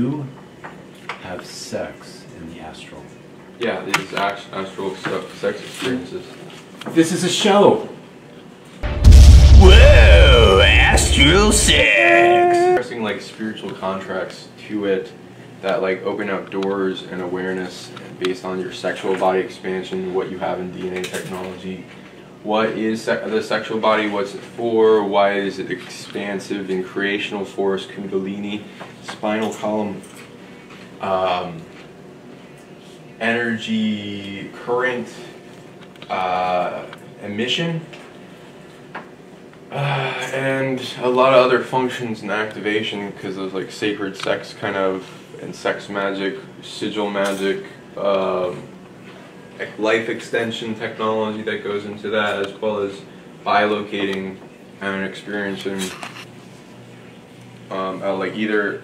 you have sex in the astral? Yeah, these astral sex experiences. This is a show! Whoa, astral sex! Expressing like spiritual contracts to it that like open up doors and awareness based on your sexual body expansion, what you have in DNA technology. What is the sexual body? What's it for? Why is it expansive in creational force, kundalini, spinal column, energy, current, emission, and a lot of other functions and activation because of like sacred sex kind of, and sex magic, sigil magic, life extension technology that goes into that, as well as bilocating and experiencing like either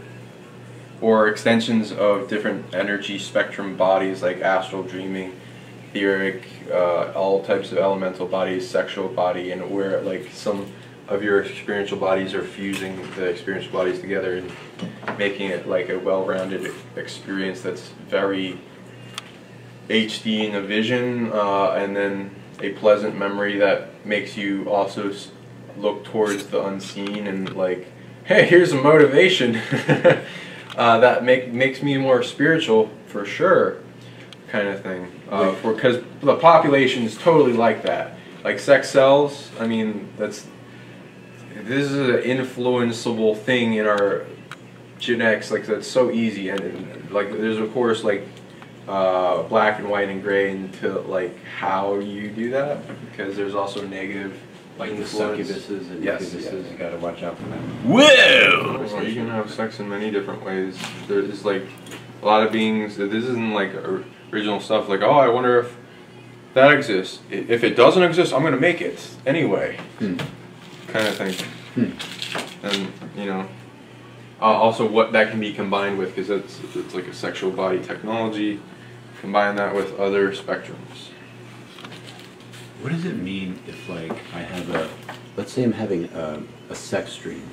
or extensions of different energy spectrum bodies like astral dreaming, etheric, all types of elemental bodies, sexual body, and where like some of your experiential bodies are fusing the experiential bodies together and making it like a well-rounded experience that's very HD in the vision, and then a pleasant memory that makes you also look towards the unseen and like, hey, here's a motivation that makes me more spiritual for sure, kind of thing. Because the population is totally like that. Like sex sells. I mean, this is an influenceable thing in our genetics. Like that's so easy, and like there's of course like black and white and gray into like how you do that, because there's also negative Like the succubuses and incubuses, you gotta watch out for them. Whoa! So you can have sex in many different ways. There's like a lot of beings, this isn't like original stuff like, oh, I wonder if that exists. If it doesn't exist, I'm gonna make it anyway. Kind of thing. And you know, also what that can be combined with, because it's like a sexual body technology. Combine that with other spectrums. What does it mean if, like, I have a, let's say I'm having a sex dream,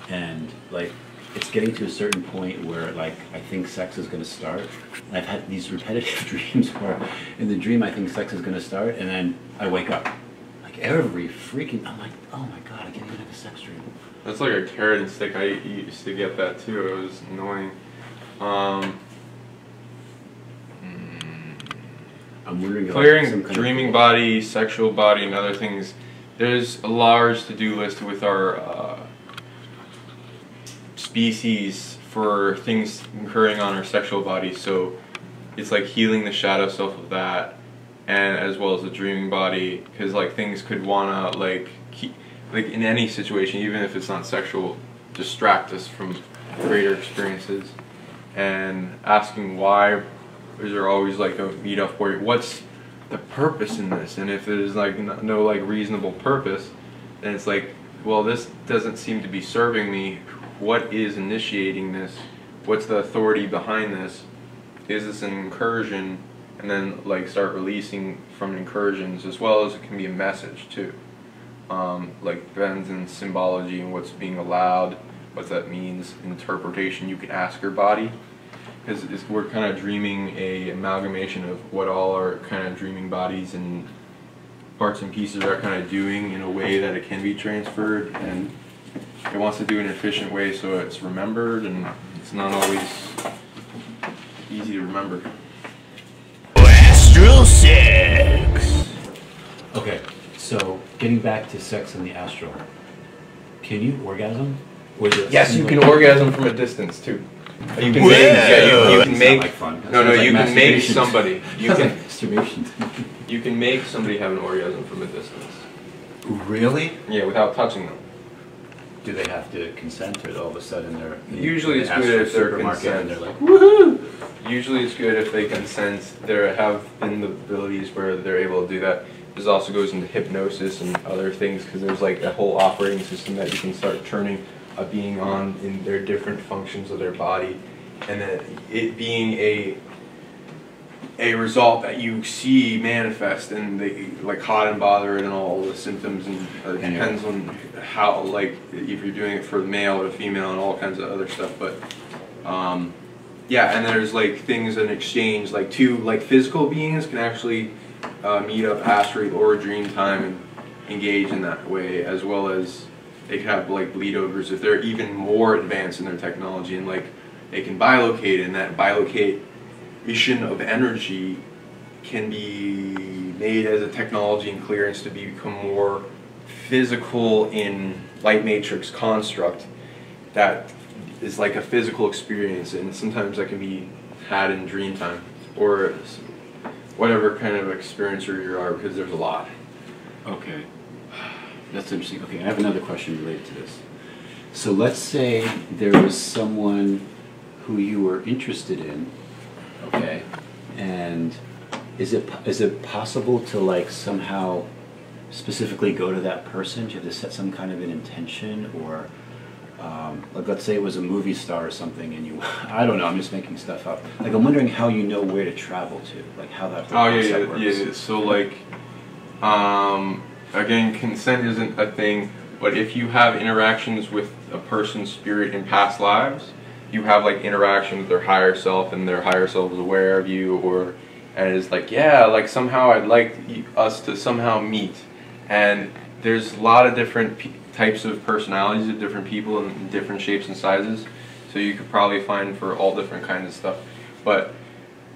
and, like, it's getting to a certain point where, like, I think sex is going to start. And I've had these repetitive dreams where, in the dream, I think sex is going to start, and then I wake up. Like, every freaking, I'm like, oh my god, I can't even have a sex dream. That's like a carrot and stick. I used to get that, too. It was annoying. I'm wondering if clearing dreaming body, sexual body, and other things. There's a large to-do list with our species for things occurring on our sexual body. So it's like healing the shadow self of that, and as well as the dreaming body, because like things could wanna like keep, like in any situation, even if it's not sexual, distract us from greater experiences, and asking why. Is there always like a meet up where what's the purpose in this? And if there's like no like reasonable purpose, then it's like, well, this doesn't seem to be serving me. What is initiating this? What's the authority behind this? Is this an incursion? And then like start releasing from incursions, as well as it can be a message too. Like depends in symbology and what's being allowed, what that means, interpretation. You can ask your body. Because we're kind of dreaming a amalgamation of what all our kind of dreaming bodies and parts and pieces are kind of doing in a way that it can be transferred, and it wants to do it in an efficient way so it's remembered, and it's not always easy to remember. Astral sex! Okay, so getting back to sex in the astral, can you orgasm? Yes, you can orgasm from a distance too. You can make, yeah, you can make. Like fun. No, you can make somebody. You can masturbation. You can make somebody have an orgasm from a distance. Really? Yeah, without touching them. Do they have to consent, or all of a sudden they're usually it's good if they're consent. And they're like, woohoo! Usually it's good if they consent. There have been the abilities where they're able to do that. This also goes into hypnosis and other things, because there's like a whole operating system that you can start turning a being on in their different functions of their body, and then it being a result that you see manifest, and they like hot and bothered and all the symptoms, and it depends on how, like if you're doing it for the male or the female and all kinds of other stuff, but Yeah, and there's like things in exchange, like two like physical beings can actually meet up astrally or dream time and engage in that way, as well as they can have like bleed overs if they're even more advanced in their technology, and like they can bilocate, and that bilocation of energy can be made as a technology and clearance to become more physical in light matrix construct that is like a physical experience, and sometimes that can be had in dream time or whatever kind of experiencer you are, because there's a lot. Okay, that's interesting. Okay, I have another question related to this. So let's say there was someone who you were interested in, okay, and is it possible to like somehow specifically go to that person? Do you have to set some kind of an intention, or like let's say it was a movie star or something, and you, I don't know, I'm just making stuff up. Like I'm wondering how you know where to travel to, like how that works. Yeah. So like, again, consent isn't a thing, but if you have interactions with a person's spirit in past lives, you have like interaction with their higher self, and their higher self is aware of you, or and it's like, yeah, like somehow I'd like us to somehow meet. And there's a lot of different types of personalities of different people in different shapes and sizes, so you could probably find for all different kinds of stuff. But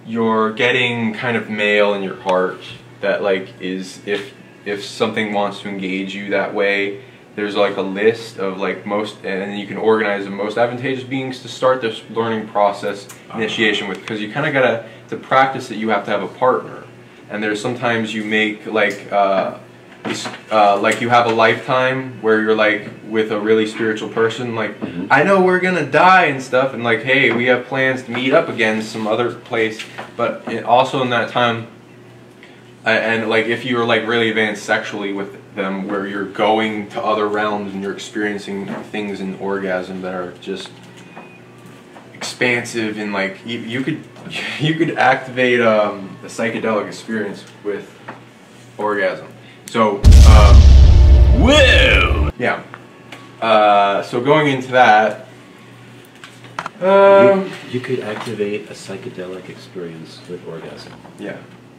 you're getting kind of mail in your heart that like is, if something wants to engage you that way, there's like a list of like most, and you can organize the most advantageous beings to start this learning process initiation with, because you kind of gotta, to practice it, you have to have a partner. And there's sometimes you make like you have a lifetime where you're like with a really spiritual person, like I know we're gonna die and stuff, and like, hey, we have plans to meet up again some other place, but also in that time, and like if you're like really advanced sexually with them, where you're going to other realms and you're experiencing things in orgasm that are just expansive, and like you could activate the psychedelic experience with orgasm. So Whoa! Yeah. So going into that, you could activate a psychedelic experience with orgasm. yeah.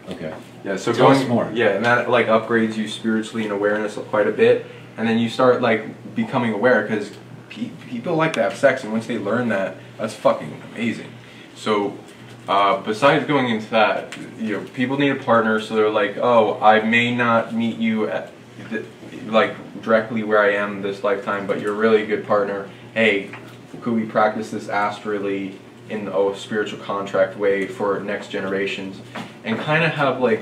Okay. Yeah, so Tell us going more. Yeah, and that like upgrades you spiritually and awareness quite a bit, and then you start like becoming aware, because people like to have sex, and once they learn that, that's fucking amazing. So besides going into that, you know, people need a partner, so they're like, oh, I may not meet you at like directly where I am this lifetime, but you're a really good partner. Hey, could we practice this astrally in a spiritual contract way for next generations, and kind of have like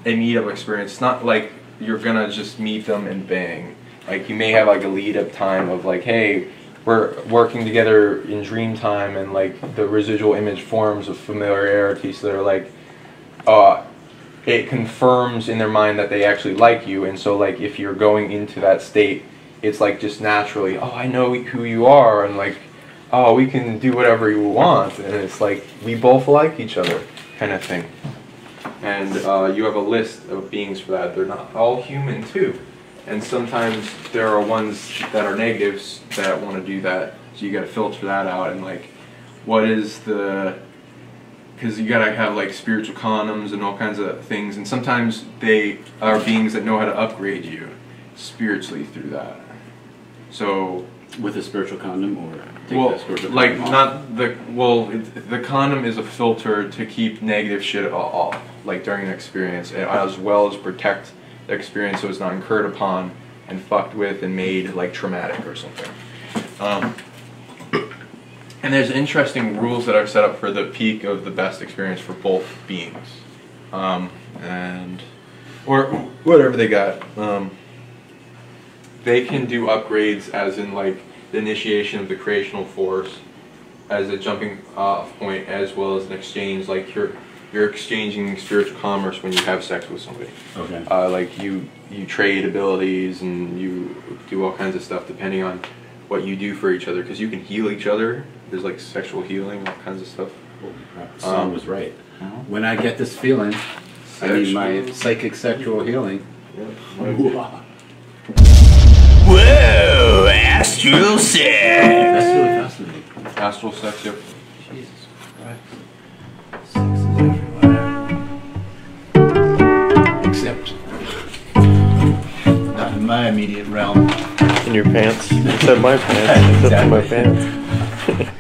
a meetup experience? It's not like you're gonna just meet them and bang. Like you may have like a lead up time of like, hey, we're working together in dream time, and like the residual image forms of familiarity, so they're like, it confirms in their mind that they actually like you, and so like if you're going into that state, it's like just naturally, oh, I know who you are, and like, oh, we can do whatever you want, and it's like we both like each other kind of thing. And you have a list of beings for that. They're not all human too, and sometimes there are ones that are negatives that want to do that, so you got to filter that out. And like, what is the, because you gotta have like spiritual condoms and all kinds of things, and sometimes they are beings that know how to upgrade you spiritually through that. So with a spiritual condom, or take well, that spiritual like condom off? not the the condom is a filter to keep negative shit off, like during an experience, as well as protect the experience so it's not incurred upon and fucked with and made like traumatic or something. And there's interesting rules that are set up for the peak of the best experience for both beings, and or whatever they got. They can do upgrades, as in like the initiation of the creational force as a jumping off point, as well as an exchange. Like you're exchanging spiritual commerce when you have sex with somebody. Okay. Like you trade abilities, and you do all kinds of stuff depending on what you do for each other, because you can heal each other. There's like sexual healing, all kinds of stuff. Holy crap, the song was right. When I get this feeling, I need my psychic sexual healing. Yeah. Whoa! Astral sex! That's really fascinating. Astral sex, yep. Jesus Christ. Sex is everywhere. Except not in my immediate realm. In your pants. Except my pants. Except for my pants.